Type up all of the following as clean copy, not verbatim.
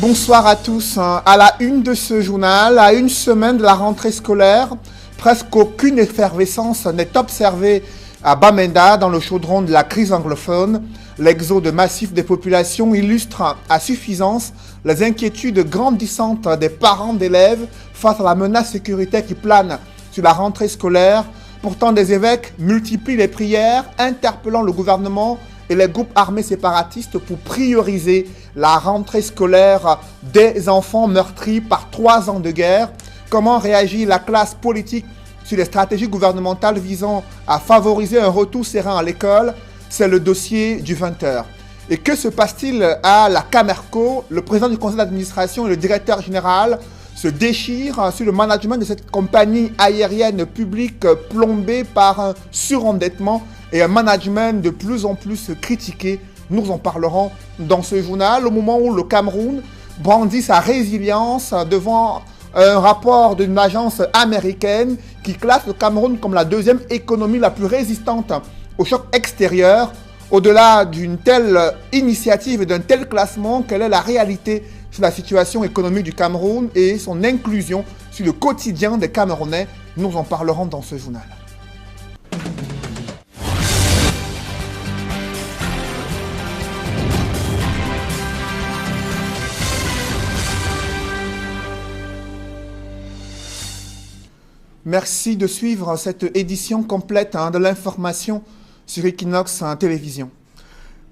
Bonsoir à tous. À la une de ce journal, à une semaine de la rentrée scolaire, presque aucune effervescence n'est observée à Bamenda dans le chaudron de la crise anglophone. L'exode massif des populations illustre à suffisance les inquiétudes grandissantes des parents d'élèves face à la menace sécuritaire qui plane sur la rentrée scolaire. Pourtant, des évêques multiplient les prières, interpellant le gouvernement et les groupes armés séparatistes pour prioriser la rentrée scolaire des enfants meurtris par 3 ans de guerre. Comment réagit la classe politique sur les stratégies gouvernementales visant à favoriser un retour serein à l'école? C'est le dossier du 20h. Et que se passe-t-il à la Camerco? Le président du conseil d'administration et le directeur général se déchirent sur le management de cette compagnie aérienne publique plombée par un surendettement et un management de plus en plus critiqué. Nous en parlerons dans ce journal au moment où le Cameroun brandit sa résilience devant un rapport d'une agence américaine qui classe le Cameroun comme la deuxième économie la plus résistante au choc extérieur. Au-delà d'une telle initiative et d'un tel classement, quelle est la réalité sur la situation économique du Cameroun et son inclusion sur le quotidien des Camerounais? Nous en parlerons dans ce journal. Merci de suivre cette édition complète de l'information sur Equinox Télévision.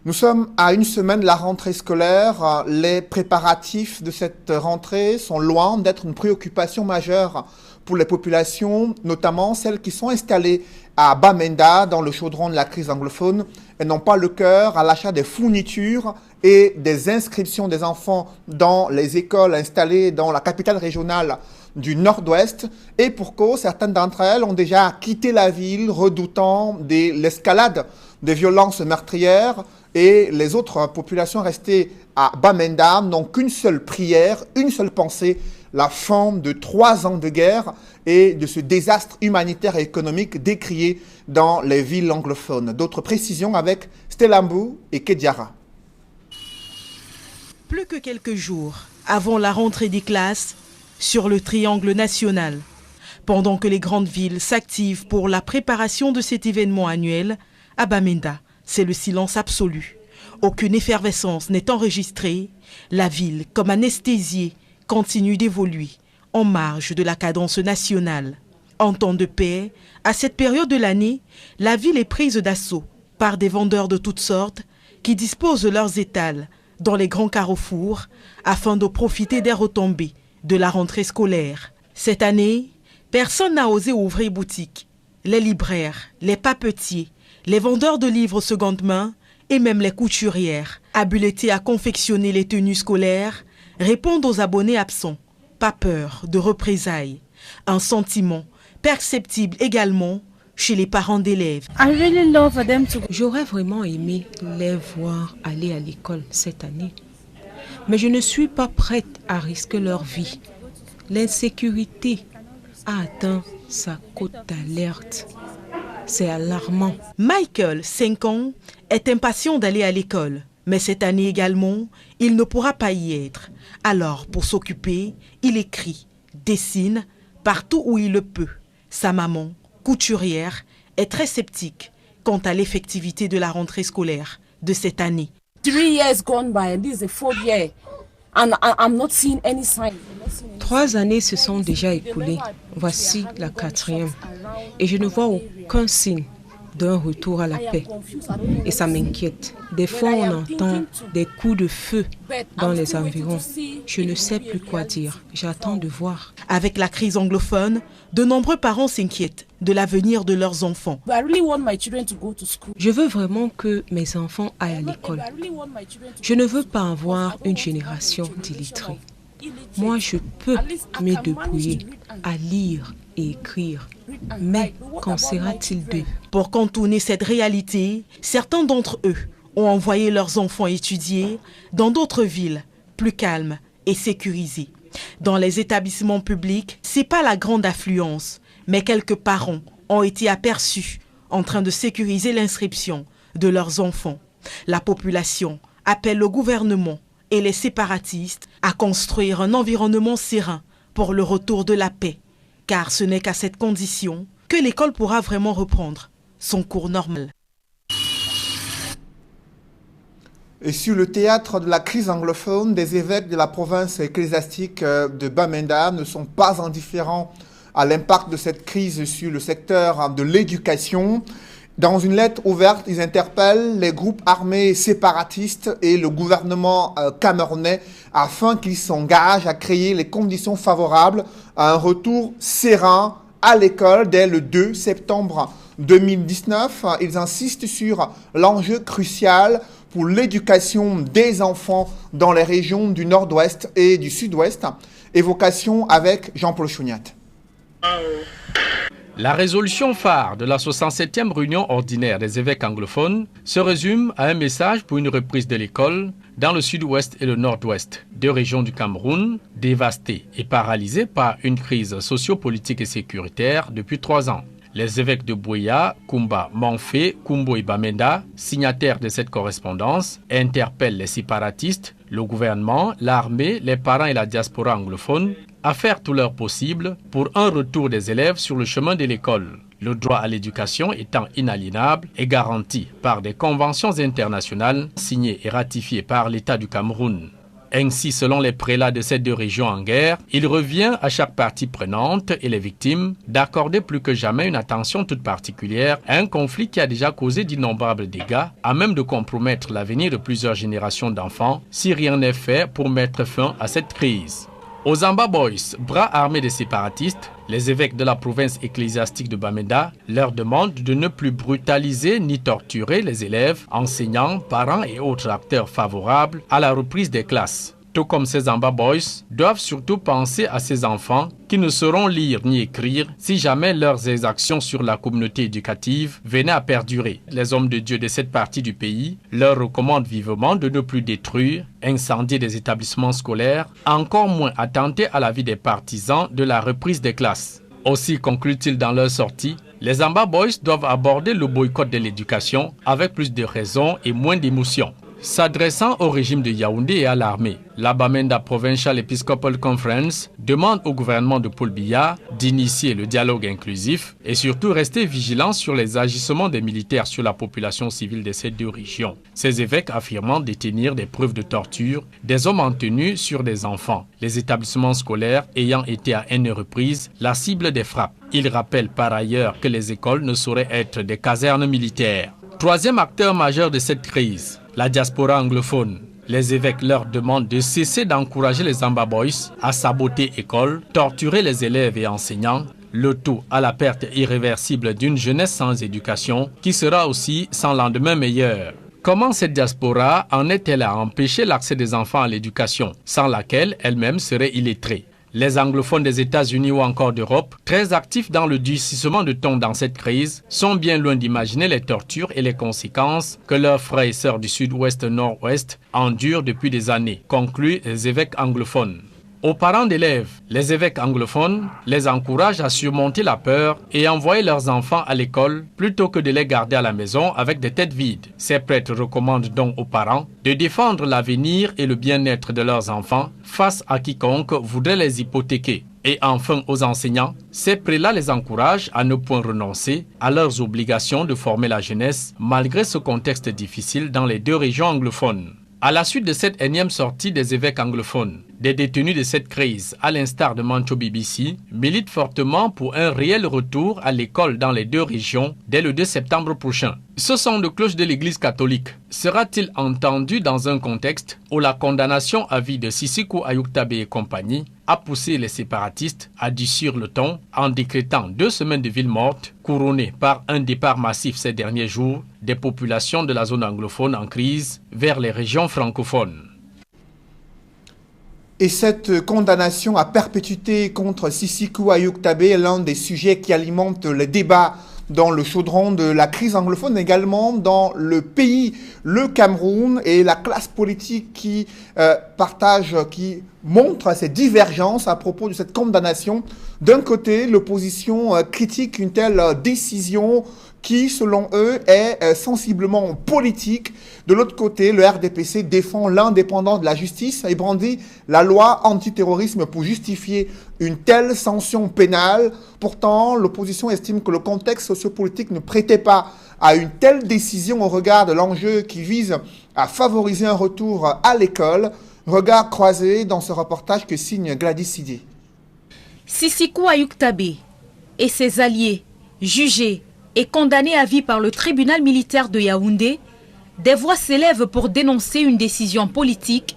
Nous sommes à une semaine de la rentrée scolaire. Les préparatifs de cette rentrée sont loin d'être une préoccupation majeure pour les populations, notamment celles qui sont installées à Bamenda, dans le chaudron de la crise anglophone, et n'ont pas le cœur à l'achat des fournitures et des inscriptions des enfants dans les écoles installées dans la capitale régionale du Nord-Ouest. Et pour cause, certaines d'entre elles ont déjà quitté la ville, redoutant l'escalade des violences meurtrières. Et les autres populations restées à Bamenda n'ont qu'une seule prière, une seule pensée, la fin de 3 ans de guerre et de ce désastre humanitaire et économique décrié dans les villes anglophones. D'autres précisions avec Stellambou et Kediara. Plus que quelques jours avant la rentrée des classes, sur le triangle national, pendant que les grandes villes s'activent pour la préparation de cet événement annuel, à Bamenda, c'est le silence absolu. Aucune effervescence n'est enregistrée. La ville, comme anesthésiée, continue d'évoluer en marge de la cadence nationale. En temps de paix, à cette période de l'année, la ville est prise d'assaut par des vendeurs de toutes sortes qui disposent de leurs étals dans les grands carrefours afin de profiter des retombées de la rentrée scolaire. Cette année, personne n'a osé ouvrir boutique. Les libraires, les papetiers, les vendeurs de livres seconde main et même les couturières, habilités à confectionner les tenues scolaires, répondent aux abonnés absents. Pas peur de représailles. Un sentiment perceptible également chez les parents d'élèves. J'aurais vraiment aimé les voir aller à l'école cette année. Mais je ne suis pas prête à risquer leur vie. L'insécurité a atteint sa cote d'alerte. C'est alarmant. Michael, 5 ans, est impatient d'aller à l'école. Mais cette année également, il ne pourra pas y être. Alors, pour s'occuper, il écrit, dessine, partout où il le peut. Sa maman, couturière, est très sceptique quant à l'effectivité de la rentrée scolaire de cette année. 3 years gone by and this is the 4th year and I'm not seeing any sign. 3 années se sont déjà écoulées. Voici la 4e. Et je ne vois aucun signe d'un retour à la paix. Et ça m'inquiète. Des fois, on entend des coups de feu dans les environs. Je ne sais plus quoi dire. J'attends de voir. Avec la crise anglophone, de nombreux parents s'inquiètent de l'avenir de leurs enfants. Je veux vraiment que mes enfants aillent à l'école. Je ne veux pas avoir une génération d'illettrés. Moi, je peux me débrouiller à lire et écrire. Mais qu'en sera-t-il d'eux? Pour contourner cette réalité, certains d'entre eux ont envoyé leurs enfants étudier dans d'autres villes plus calmes et sécurisées. Dans les établissements publics, c'est pas la grande affluence, mais quelques parents ont été aperçus en train de sécuriser l'inscription de leurs enfants. La population appelle le gouvernement et les séparatistes à construire un environnement serein pour le retour de la paix, car ce n'est qu'à cette condition que l'école pourra vraiment reprendre son cours normal. Et sur le théâtre de la crise anglophone, des évêques de la province ecclésiastique de Bamenda ne sont pas indifférents à l'impact de cette crise sur le secteur de l'éducation. Dans une lettre ouverte, ils interpellent les groupes armés séparatistes et le gouvernement camerounais afin qu'ils s'engagent à créer les conditions favorables à un retour serein à l'école dès le 2 septembre 2019. Ils insistent sur l'enjeu crucial pour l'éducation des enfants dans les régions du nord-ouest et du sud-ouest. Évocation avec Jean-Paul Chouniat. La résolution phare de la 67e réunion ordinaire des évêques anglophones se résume à un message pour une reprise de l'école dans le sud-ouest et le nord-ouest, deux régions du Cameroun dévastées et paralysées par une crise socio-politique et sécuritaire depuis 3 ans. Les évêques de Buea, Kumba, Manfé, Kumbo et Bamenda, signataires de cette correspondance, interpellent les séparatistes, le gouvernement, l'armée, les parents et la diaspora anglophone à faire tout leur possible pour un retour des élèves sur le chemin de l'école. Le droit à l'éducation étant inaliénable et garanti par des conventions internationales signées et ratifiées par l'État du Cameroun. Ainsi, selon les prélats de ces deux régions en guerre, il revient à chaque partie prenante et les victimes d'accorder plus que jamais une attention toute particulière à un conflit qui a déjà causé d'innombrables dégâts, à même de compromettre l'avenir de plusieurs générations d'enfants si rien n'est fait pour mettre fin à cette crise. Aux Zamba Boys, bras armés des séparatistes, les évêques de la province ecclésiastique de Bamenda leur demandent de ne plus brutaliser ni torturer les élèves, enseignants, parents et autres acteurs favorables à la reprise des classes. Tout comme ces Zamba Boys, doivent surtout penser à ces enfants qui ne sauront lire ni écrire si jamais leurs exactions sur la communauté éducative venaient à perdurer. Les hommes de Dieu de cette partie du pays leur recommandent vivement de ne plus détruire, incendier des établissements scolaires, encore moins attenter à la vie des partisans de la reprise des classes. Aussi, conclut-il dans leur sortie, les Zamba Boys doivent aborder le boycott de l'éducation avec plus de raison et moins d'émotion. S'adressant au régime de Yaoundé et à l'armée, la Bamenda Provincial Episcopal Conference demande au gouvernement de Paul Biya d'initier le dialogue inclusif et surtout rester vigilant sur les agissements des militaires sur la population civile de ces deux régions. Ces évêques affirmant détenir des preuves de torture des hommes en tenue sur des enfants, les établissements scolaires ayant été à N reprises la cible des frappes. Ils rappellent par ailleurs que les écoles ne sauraient être des casernes militaires. Troisième acteur majeur de cette crise, la diaspora anglophone. Les évêques leur demandent de cesser d'encourager les Zamba Boys à saboter écoles, torturer les élèves et enseignants, le tout à la perte irréversible d'une jeunesse sans éducation qui sera aussi sans lendemain meilleur. Comment cette diaspora en est-elle à empêcher l'accès des enfants à l'éducation, sans laquelle elle-même serait illettrée? Les anglophones des États-Unis ou encore d'Europe, très actifs dans le durcissement de ton dans cette crise, sont bien loin d'imaginer les tortures et les conséquences que leurs frères et sœurs du sud-ouest-nord-ouest endurent depuis des années, concluent les évêques anglophones. Aux parents d'élèves, les évêques anglophones les encouragent à surmonter la peur et envoyer leurs enfants à l'école plutôt que de les garder à la maison avec des têtes vides. Ces prêtres recommandent donc aux parents de défendre l'avenir et le bien-être de leurs enfants face à quiconque voudrait les hypothéquer. Et enfin aux enseignants, ces prélats les encouragent à ne point renoncer à leurs obligations de former la jeunesse malgré ce contexte difficile dans les deux régions anglophones. À la suite de cette énième sortie des évêques anglophones, des détenus de cette crise, à l'instar de Mancho BBC, militent fortement pour un réel retour à l'école dans les deux régions dès le 2 septembre prochain. Ce son de cloche de l'Église catholique sera-t-il entendu dans un contexte où la condamnation à vie de Sisiku Ayuktabe et compagnie a poussé les séparatistes à durcir le ton en décrétant 2 semaines de ville morte, couronnées par un départ massif ces derniers jours des populations de la zone anglophone en crise vers les régions francophones. Et cette condamnation à perpétuité contre Sisiku Ayuktabe est l'un des sujets qui alimentent les débats dans le chaudron de la crise anglophone, également dans le pays, le Cameroun, et la classe politique qui qui montre ces divergences à propos de cette condamnation. D'un côté, l'opposition critique une telle décision qui, selon eux, est sensiblement politique. De l'autre côté, le RDPC défend l'indépendance de la justice et brandit la loi antiterrorisme pour justifier une telle sanction pénale. Pourtant, l'opposition estime que le contexte sociopolitique ne prêtait pas à une telle décision au regard de l'enjeu qui vise à favoriser un retour à l'école. Regard croisé dans ce reportage que signe Gladys Sidé. Sisiko Ayuk-Tabé et ses alliés, jugés et condamnés à vie par le tribunal militaire de Yaoundé, des voix s'élèvent pour dénoncer une décision politique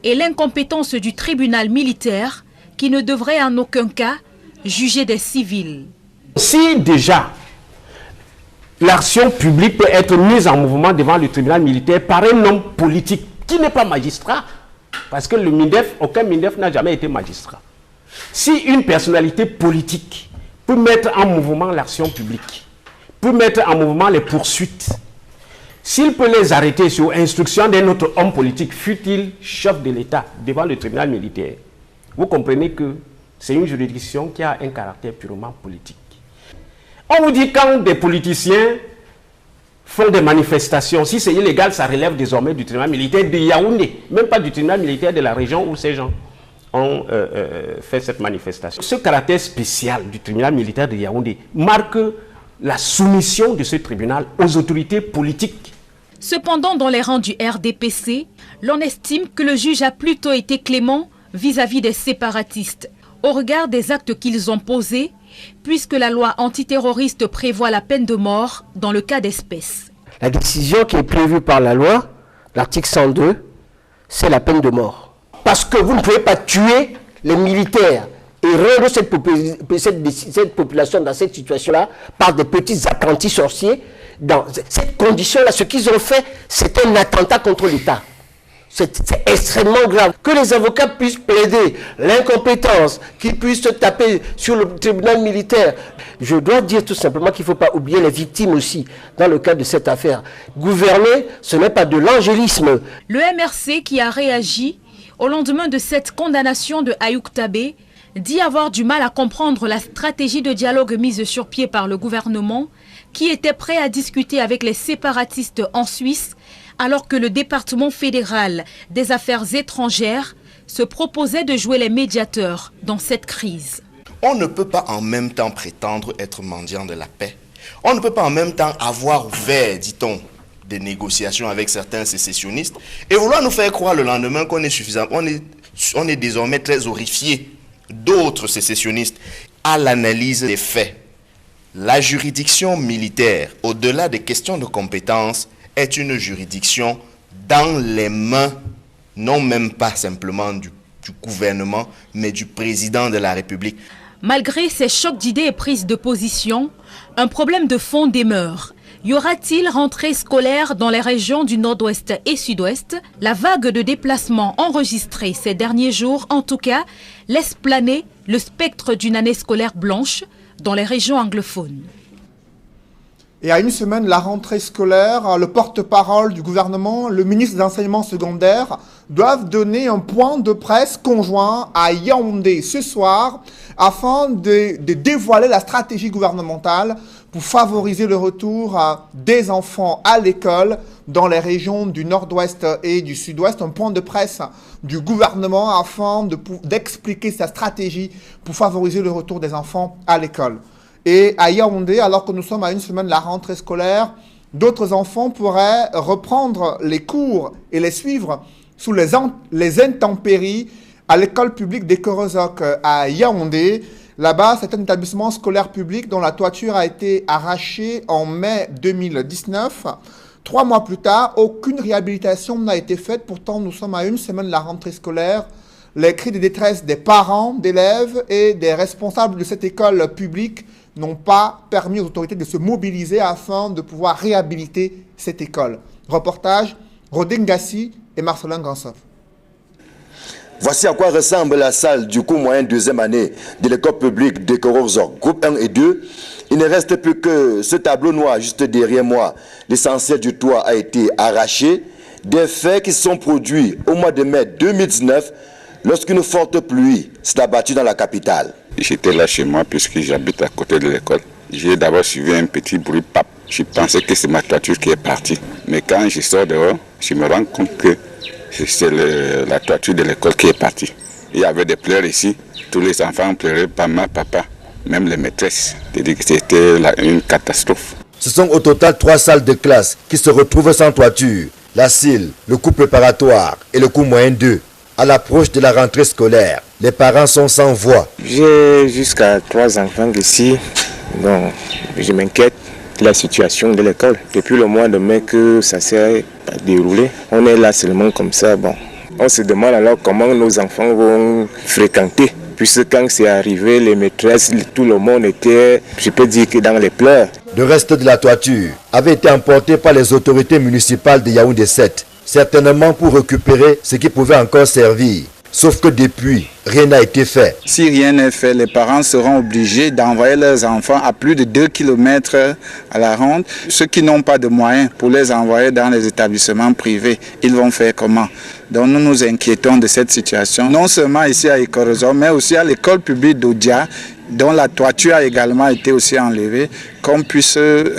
et l'incompétence du tribunal militaire qui ne devrait en aucun cas juger des civils. Si déjà l'action publique peut être mise en mouvement devant le tribunal militaire par un homme politique qui n'est pas magistrat, parce que le MINDEF, aucun MINDEF n'a jamais été magistrat. Si une personnalité politique peut mettre en mouvement l'action publique, peut mettre en mouvement les poursuites, s'il peut les arrêter sur instruction d'un autre homme politique, fût-il chef de l'État devant le tribunal militaire, vous comprenez que c'est une juridiction qui a un caractère purement politique. On vous dit quand des politiciens font des manifestations, si c'est illégal, ça relève désormais du tribunal militaire de Yaoundé, même pas du tribunal militaire de la région où ces gens ont fait cette manifestation. Ce caractère spécial du tribunal militaire de Yaoundé marque la soumission de ce tribunal aux autorités politiques. Cependant, dans les rangs du RDPC, l'on estime que le juge a plutôt été clément vis-à-vis des séparatistes, au regard des actes qu'ils ont posés, puisque la loi antiterroriste prévoit la peine de mort dans le cas d'espèce. La décision qui est prévue par la loi, l'article 102, c'est la peine de mort. Parce que vous ne pouvez pas tuer les militaires et rendre cette population dans cette situation-là par des petits apprentis sorciers. Dans cette condition-là, ce qu'ils ont fait, c'est un attentat contre l'État. C'est extrêmement grave. Que les avocats puissent plaider l'incompétence, qu'ils puissent se taper sur le tribunal militaire. Je dois dire tout simplement qu'il ne faut pas oublier les victimes aussi, dans le cadre de cette affaire. Gouverner, ce n'est pas de l'angélisme. Le MRC qui a réagi au lendemain de cette condamnation de Ayuk-Tabé dit avoir du mal à comprendre la stratégie de dialogue mise sur pied par le gouvernement qui était prêt à discuter avec les séparatistes en Suisse alors que le département fédéral des affaires étrangères se proposait de jouer les médiateurs dans cette crise. On ne peut pas en même temps prétendre être mendiant de la paix. On ne peut pas en même temps avoir ouvert, dit-on, des négociations avec certains sécessionnistes et vouloir nous faire croire le lendemain qu'on est suffisant. On est désormais très horrifié d'autres sécessionnistes à l'analyse des faits. La juridiction militaire, au-delà des questions de compétences, est une juridiction dans les mains, non même pas simplement du gouvernement, mais du président de la République. Malgré ces chocs d'idées et prises de position, un problème de fond demeure. Y aura-t-il rentrée scolaire dans les régions du nord-ouest et sud-ouest? La vague de déplacements enregistrée ces derniers jours, en tout cas, laisse planer le spectre d'une année scolaire blanche dans les régions anglophones. Et à une semaine de la rentrée scolaire, le porte-parole du gouvernement, le ministre de l'enseignement secondaire, doivent donner un point de presse conjoint à Yaoundé ce soir afin de dévoiler la stratégie gouvernementale pour favoriser le retour des enfants à l'école dans les régions du nord-ouest et du sud-ouest. Un point de presse du gouvernement afin d'expliquer sa stratégie pour favoriser le retour des enfants à l'école. Et à Yaoundé, alors que nous sommes à une semaine de la rentrée scolaire, d'autres enfants pourraient reprendre les cours et les suivre sous les intempéries à l'école publique des Korozok à Yaoundé. Là-bas, c'est un établissement scolaire public dont la toiture a été arrachée en mai 2019. 3 mois plus tard, aucune réhabilitation n'a été faite. Pourtant, nous sommes à une semaine de la rentrée scolaire. Les cris de détresse des parents, d'élèves et des responsables de cette école publique n'ont pas permis aux autorités de se mobiliser afin de pouvoir réhabiliter cette école. Reportage, Rodin Gassi et Marcelin Gansov. Voici à quoi ressemble la salle du cours moyen deuxième année de l'école publique de Korozok, groupe 1 et 2. Il ne reste plus que ce tableau noir juste derrière moi. L'essentiel du toit a été arraché. Des faits qui sont produits au mois de mai 2019 lorsqu'une forte pluie s'est abattue dans la capitale. J'étais là chez moi puisque j'habite à côté de l'école. J'ai d'abord suivi un petit bruit, pap, Je pensais que c'est ma toiture qui est partie. Mais quand je sors dehors, je me rends compte que c'est la toiture de l'école qui est partie. Il y avait des pleurs ici. Tous les enfants pleuraient, maman, papa, même les maîtresses. C'était une catastrophe. Ce sont au total 3 salles de classe qui se retrouvent sans toiture. La CIL, le cours préparatoire et le cours moyen 2. À l'approche de la rentrée scolaire, les parents sont sans voix. J'ai jusqu'à 3 enfants ici. Donc, je m'inquiète de la situation de l'école. Depuis le mois de mai que ça s'est déroulé, on est là seulement comme ça. Bon, on se demande alors comment nos enfants vont fréquenter. Puisque quand c'est arrivé, les maîtresses, tout le monde était, je peux dire que dans les pleurs. Le reste de la toiture avait été emporté par les autorités municipales de Yaoundé 7, certainement pour récupérer ce qui pouvait encore servir. Sauf que depuis, rien n'a été fait. Si rien n'est fait, les parents seront obligés d'envoyer leurs enfants à plus de 2 km à la ronde. Ceux qui n'ont pas de moyens pour les envoyer dans les établissements privés, ils vont faire comment? Donc nous nous inquiétons de cette situation, non seulement ici à Ikorozo, mais aussi à l'école publique d'Odia, dont la toiture a également été aussi enlevée, qu'on puisse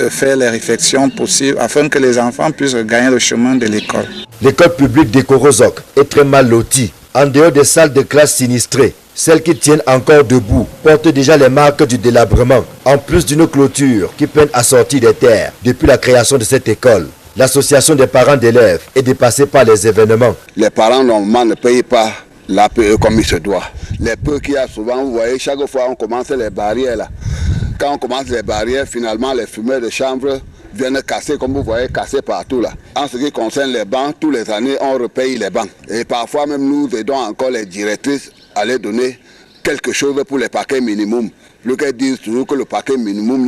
faire les réflexions possibles afin que les enfants puissent gagner le chemin de l'école. L'école publique d'Ikorozo est très mal lotie. En dehors des salles de classe sinistrées, celles qui tiennent encore debout portent déjà les marques du délabrement, en plus d'une clôture qui peine à sortir des terres depuis la création de cette école. L'association des parents d'élèves est dépassée par les événements. Les parents normalement ne payent pas l'APE comme il se doit. Les peu qu'il y a souvent, vous voyez, chaque fois on commence les barrières là. Quand on commence les barrières, finalement les fumeurs de chambre viennent casser, comme vous voyez, casser partout là. En ce qui concerne les bancs, tous les années, on repaye les bancs. Et parfois même nous aidons encore les directrices à les donner quelque chose pour les paquets minimum. Le qu'elles disent toujours que le paquet minimum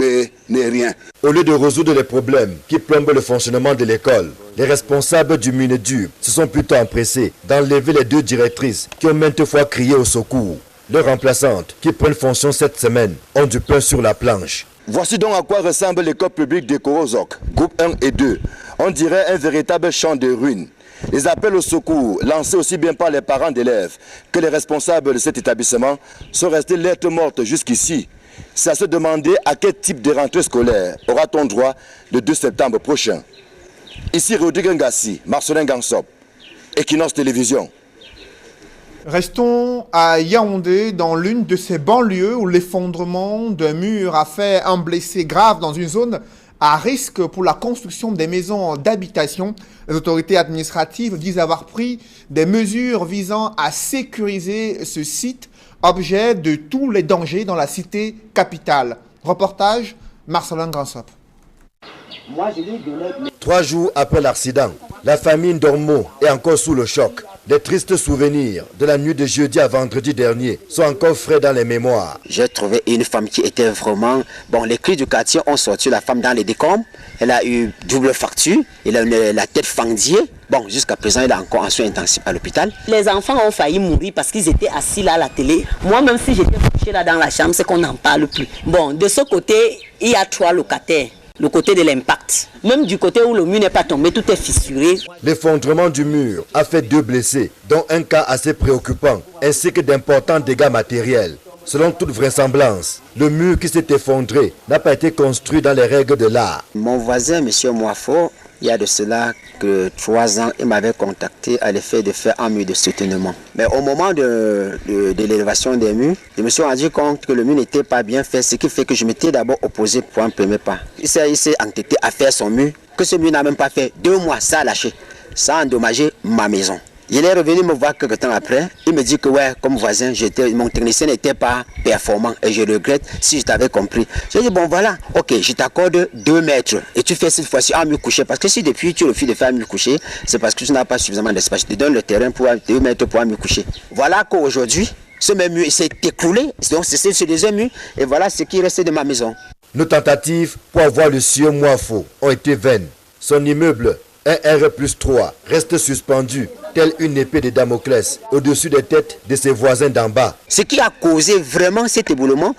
n'est rien. Au lieu de résoudre les problèmes qui plombent le fonctionnement de l'école, les responsables du Minedu se sont plutôt empressés d'enlever les 2 directrices qui ont maintes fois crié au secours. Leurs remplaçantes, qui prennent fonction cette semaine, ont du pain sur la planche. Voici donc à quoi ressemble l'école publique de Korozok, groupe 1 et 2. On dirait un véritable champ de ruines. Les appels au secours, lancés aussi bien par les parents d'élèves que les responsables de cet établissement, sont restés lettres mortes jusqu'ici. C'est à se demander à quel type de rentrée scolaire aura-t-on droit le 2 septembre prochain. Ici Rodrigue Ngassi, Marcelin Gansop, Equinox Télévision. Restons à Yaoundé, dans l'une de ces banlieues où l'effondrement d'un mur a fait un blessé grave dans une zone à risque pour la construction des maisons d'habitation. Les autorités administratives disent avoir pris des mesures visant à sécuriser ce site, objet de tous les dangers dans la cité capitale. Reportage, Marcelin Gansop. 3 jours après l'accident, la famille Ndormo est encore sous le choc. Les tristes souvenirs de la nuit de jeudi à vendredi dernier sont encore frais dans les mémoires. J'ai trouvé une femme qui était vraiment... Bon, les cris du quartier ont sorti la femme dans les décombres. Elle a eu double fracture, elle a la tête fendillée. Bon, jusqu'à présent, elle est encore en soins intensifs à l'hôpital. Les enfants ont failli mourir parce qu'ils étaient assis là à la télé. Moi, même si j'étais couché là dans la chambre, c'est qu'on n'en parle plus. Bon, de ce côté, il y a 3 locataires. Le côté de l'impact. Même du côté où le mur n'est pas tombé, tout est fissuré. L'effondrement du mur a fait 2 blessés, dont un cas assez préoccupant, ainsi que d'importants dégâts matériels. Selon toute vraisemblance, le mur qui s'est effondré n'a pas été construit dans les règles de l'art. Mon voisin, M. Moifo, il y a de cela que 3 ans, il m'avait contacté à l'effet de faire un mur de soutenement. Mais au moment de l'élévation des murs, je me suis rendu compte que le mur n'était pas bien fait, ce qui fait que je m'étais d'abord opposé pour un premier pas. Il s'est entêté à faire son mur, que ce mur n'a même pas fait 2 mois, ça a lâché, ça a endommagé ma maison. Il est revenu me voir quelques temps après. Il me dit que ouais, comme voisin, mon technicien n'était pas performant et je regrette si je t'avais compris. J'ai dit bon voilà, ok, je t'accorde 2 mètres et tu fais cette fois-ci un mur couché. Parce que si depuis tu refuses de faire un mur couché, c'est parce que tu n'as pas suffisamment d'espace. Je te donne le terrain pour 2 mètres pour un mur couché. Voilà qu'aujourd'hui, ce même mur s'est écroulé. Donc c'est ce deuxième mur et voilà ce qui reste de ma maison. Nos tentatives pour avoir le sieur Moifo ont été vaines. Son immeuble, un R+3, reste suspendu, telle une épée de Damoclès, au-dessus des têtes de ses voisins d'en bas. Ce qui a causé vraiment cet éboulement,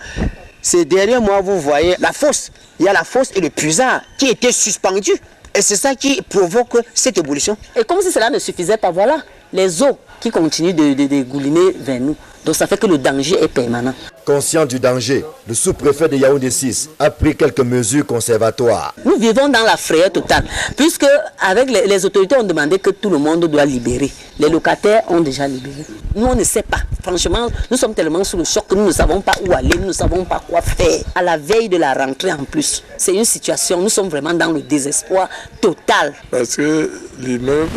ces derniers mois, vous voyez la fosse. Il y a la fosse et le puisard qui était suspendu. Et c'est ça qui provoque cette ébullition. Et comme si cela ne suffisait pas, voilà, les eaux qui continuent de dégouliner vers nous. Donc ça fait que le danger est permanent. Conscient du danger, le sous-préfet de Yaoundé 6 a pris quelques mesures conservatoires. Nous vivons dans la frayeur totale, puisque avec les autorités ont demandé que tout le monde doit libérer. Les locataires ont déjà libéré. Nous, on ne sait pas. Franchement, nous sommes tellement sous le choc que nous ne savons pas où aller, nous ne savons pas quoi faire. À la veille de la rentrée en plus, c'est une situation, nous sommes vraiment dans le désespoir total. Parce que l'immeuble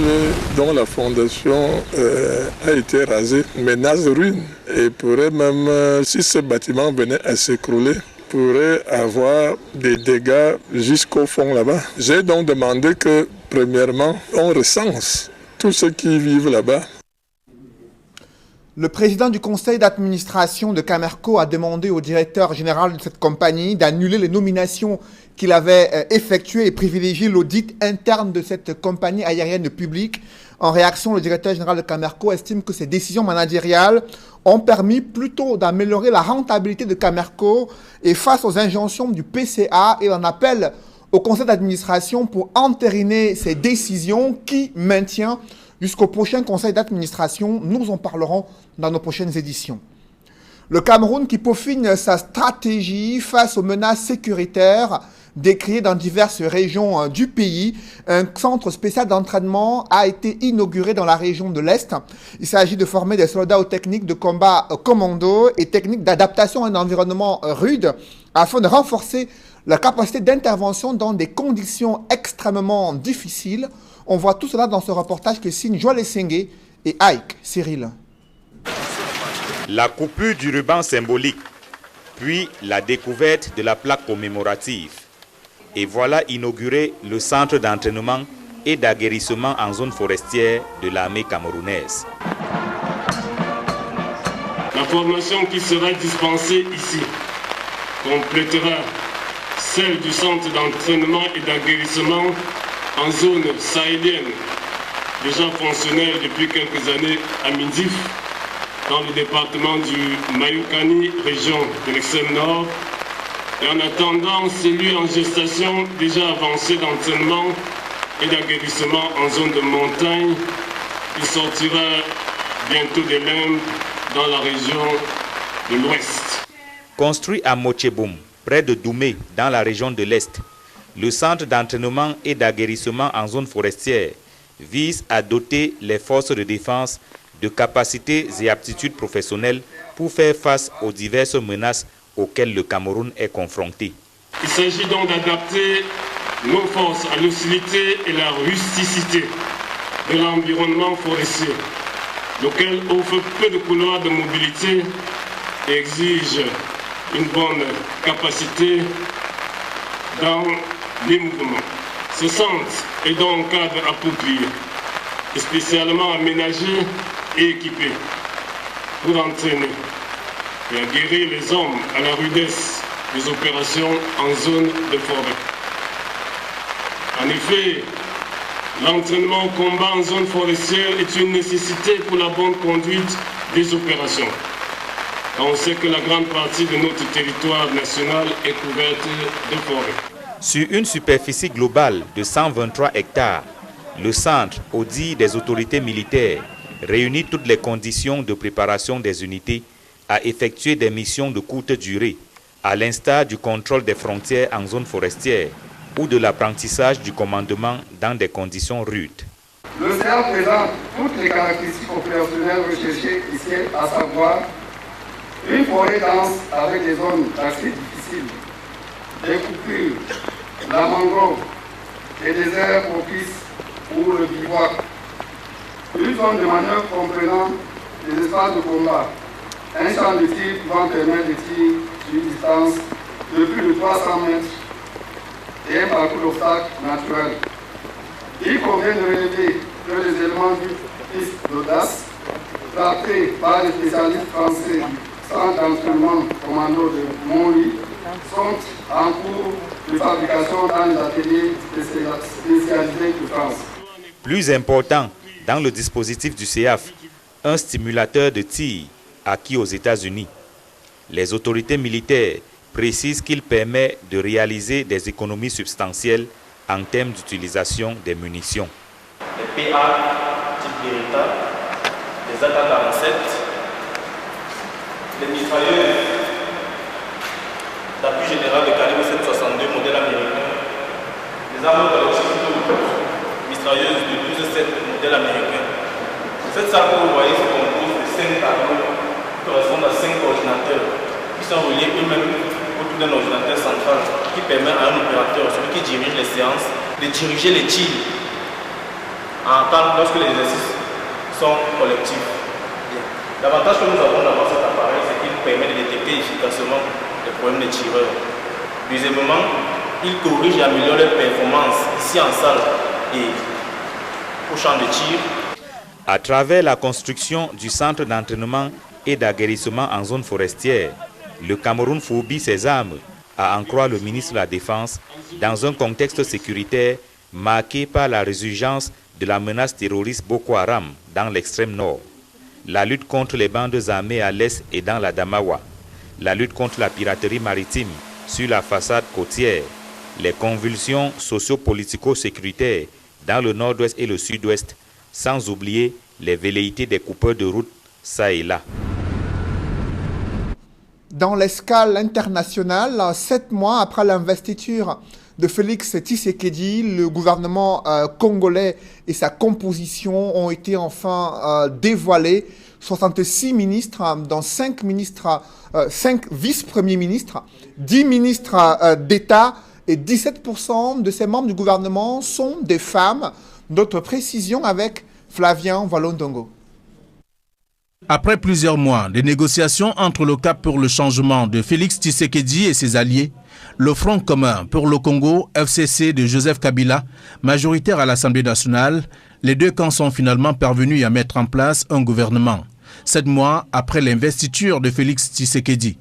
dont la fondation a été rasée menace ruine et pourrait même, si ce bâtiment venait à s'écrouler, pourrait avoir des dégâts jusqu'au fond là-bas. J'ai donc demandé que, premièrement, on recense tous ceux qui vivent là-bas. Le président du conseil d'administration de Camerco a demandé au directeur général de cette compagnie d'annuler les nominations qu'il avait effectuées et privilégier l'audit interne de cette compagnie aérienne publique. En réaction, le directeur général de Camerco estime que ces décisions managériales ont permis plutôt d'améliorer la rentabilité de Camerco et face aux injonctions du PCA, il en appelle au conseil d'administration pour entériner ces décisions qui maintient jusqu'au prochain conseil d'administration. Nous en parlerons dans nos prochaines éditions. Le Cameroun qui peaufine sa stratégie face aux menaces sécuritaires décriées dans diverses régions du pays. Un centre spécial d'entraînement a été inauguré dans la région de l'Est. Il s'agit de former des soldats aux techniques de combat commando et techniques d'adaptation à un environnement rude afin de renforcer la capacité d'intervention dans des conditions extrêmement difficiles. On voit tout cela dans ce reportage que signent Joël Essengue et Ike Cyril. La coupure du ruban symbolique, puis la découverte de la plaque commémorative. Et voilà inauguré le centre d'entraînement et d'aguerrissement en zone forestière de l'armée camerounaise. La formation qui sera dispensée ici complétera celle du centre d'entraînement et d'aguerrissement en zone sahélienne, déjà fonctionnel depuis quelques années à Mindif, dans le département du Mayokani, région de l'extrême nord, et en attendant celui en gestation déjà avancé d'entraînement et d'aguerrissement en zone de montagne, il sortira bientôt de l'Inde dans la région de l'Ouest. Construit à Mocheboum, près de Doumé, dans la région de l'Est, le centre d'entraînement et d'aguerrissement en zone forestière vise à doter les forces de défense de capacités et aptitudes professionnelles pour faire face aux diverses menaces auxquelles le Cameroun est confronté. Il s'agit donc d'adapter nos forces à l'hostilité et la rusticité de l'environnement forestier, lequel offre peu de couloirs de mobilité et exige une bonne capacité dans les mouvements. Ce centre est donc un cadre approprié, spécialement aménagé et équipé pour entraîner et aguerrir les hommes à la rudesse des opérations en zone de forêt. En effet, l'entraînement au combat en zone forestière est une nécessité pour la bonne conduite des opérations. On sait que la grande partie de notre territoire national est couverte de forêt. Sur une superficie globale de 123 hectares, le centre, au dit des autorités militaires, réunit toutes les conditions de préparation des unités à effectuer des missions de courte durée, à l'instar du contrôle des frontières en zone forestière ou de l'apprentissage du commandement dans des conditions rudes. Le CA présente toutes les caractéristiques opérationnelles recherchées ici, à savoir une forêt dense avec des zones d'accès difficiles, des coupures, la mangrove et des aires propices pour le bivouac. Une zone de manœuvre comprenant des espaces de combat, un champ de tir pouvant permettre de tirer sur une distance de plus de 300 mètres et un parcours d'obstacles naturel. Il convient de relever que les éléments du piste d'audace, traités par les spécialistes français du centre d'entraînement commando de Montly, sont en cours de fabrication dans les ateliers spécialisés de France. Plus important, dans le dispositif du CEAF, un stimulateur de tir acquis aux États-Unis. Les autorités militaires précisent qu'il permet de réaliser des économies substantielles en termes d'utilisation des munitions. Les PA type Beretta, les AK-47, les mitrailleuses d'appui général de calibre 7,62 modèle américain, les armes collectives mitrailleuses de 12,7 modèle américain. Cette salle que vous voyez se compose de 5 tableaux qui correspondent à 5 ordinateurs qui sont reliés eux-mêmes autour d'un ordinateur central qui permet à un opérateur, celui qui dirige les séances, de diriger les tirs lorsque les exercices sont collectifs. L'avantage que nous avons d'avoir cet appareil, c'est qu'il permet de détecter efficacement les problèmes des tireurs. Deuxièmement, il corrige et améliore les performances ici en salle et au champ de tir. À travers la construction du centre d'entraînement et d'aguerrissement en zone forestière, le Cameroun fourbit ses armes, à en croire le ministre de la Défense, dans un contexte sécuritaire marqué par la résurgence de la menace terroriste Boko Haram dans l'extrême nord, la lutte contre les bandes armées à l'est et dans la Damawa, la lutte contre la piraterie maritime sur la façade côtière, les convulsions socio-politico-sécuritaires dans le nord-ouest et le sud-ouest, sans oublier les velléités des coupeurs de route ça et là. Dans l'escale internationale, 7 mois après l'investiture de Félix Tshisekedi, le gouvernement congolais et sa composition ont été enfin dévoilés. 66 ministres, dont 5 vice-premiers ministres, 10 ministres d'État et 17% de ces membres du gouvernement sont des femmes. D'autres précisions avec Flavien Walondongo. Après plusieurs mois de négociations entre le Cap pour le changement de Félix Tshisekedi et ses alliés, le Front commun pour le Congo, FCC de Joseph Kabila, majoritaire à l'Assemblée nationale, les deux camps sont finalement parvenus à mettre en place un gouvernement, 7 mois après l'investiture de Félix Tshisekedi.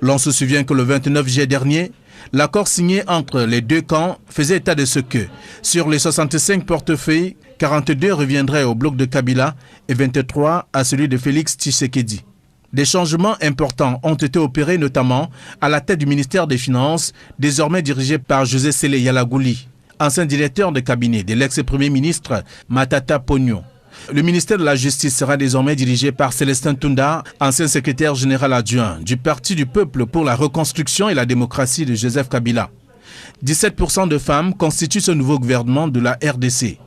L'on se souvient que le 29 juillet dernier, l'accord signé entre les deux camps faisait état de ce que, sur les 65 portefeuilles, 42 reviendraient au bloc de Kabila et 23 à celui de Félix Tshisekedi. Des changements importants ont été opérés notamment à la tête du ministère des Finances, désormais dirigé par José Sélé Yalagouli, ancien directeur de cabinet de l'ex-premier ministre Matata Pogno. Le ministère de la Justice sera désormais dirigé par Célestin Tunda, ancien secrétaire général adjoint du Parti du Peuple pour la Reconstruction et la Démocratie de Joseph Kabila. 17% de femmes constituent ce nouveau gouvernement de la RDC.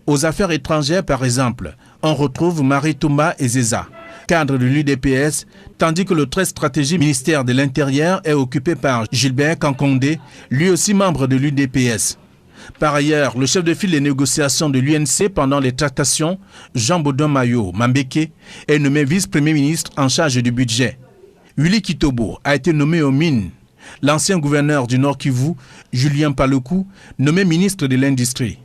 Aux affaires étrangères, par exemple, on retrouve Marie Toumba Ezeza, cadre de l'UDPS, tandis que le très stratégique ministère de l'Intérieur est occupé par Gilbert Kankondé, lui aussi membre de l'UDPS. Par ailleurs, le chef de file des négociations de l'UNC pendant les tractations, Jean Baudouin Mayo Mambeke, est nommé vice-premier ministre en charge du budget. Willy Kitobo a été nommé aux mines. L'ancien gouverneur du Nord Kivu, Julien Paluku, nommé ministre de l'Industrie.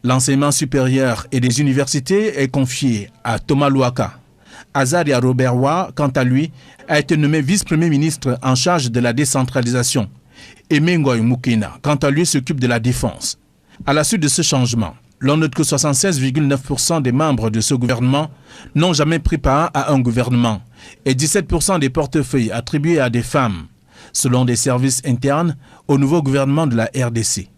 L'enseignement supérieur et des universités est confié à Thomas Louaka. Azaria Robertwa, quant à lui, a été nommé vice-premier ministre en charge de la décentralisation. Et Mengoy Mukina, quant à lui, s'occupe de la défense. À la suite de ce changement, l'on note que 76,9% des membres de ce gouvernement n'ont jamais pris part à un gouvernement et 17% des portefeuilles attribués à des femmes, selon des services internes au nouveau gouvernement de la RDC.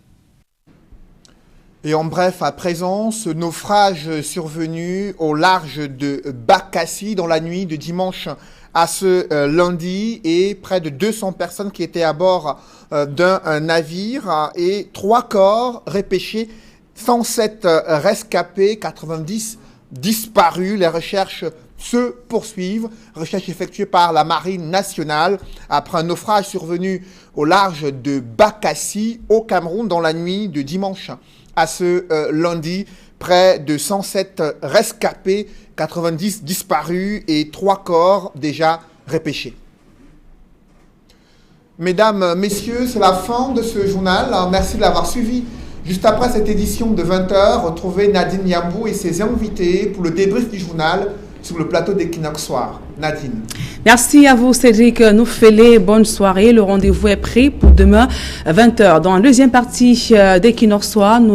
Et en bref, à présent, ce naufrage survenu au large de Bakassi dans la nuit de dimanche à ce lundi et près de 200 personnes qui étaient à bord d'un navire et 3 corps repêchés, 107 rescapés, 90 disparus. Les recherches se poursuivent, recherches effectuées par la Marine nationale après un naufrage survenu au large de Bakassi au Cameroun dans la nuit de dimanche à ce lundi. Près de 107 rescapés, 90 disparus et 3 corps déjà repêchés. Mesdames, Messieurs, c'est la fin de ce journal. Merci de l'avoir suivi. Juste après cette édition de 20h, retrouvez Nadine Yambou et ses invités pour le débrief du journal sur le plateau d'Equinox Soir. Nadine. Merci à vous, Cédric Noufélé. Bonne soirée. Le rendez-vous est pris pour demain, 20h. Dans la deuxième partie d'Equinox Soir, nous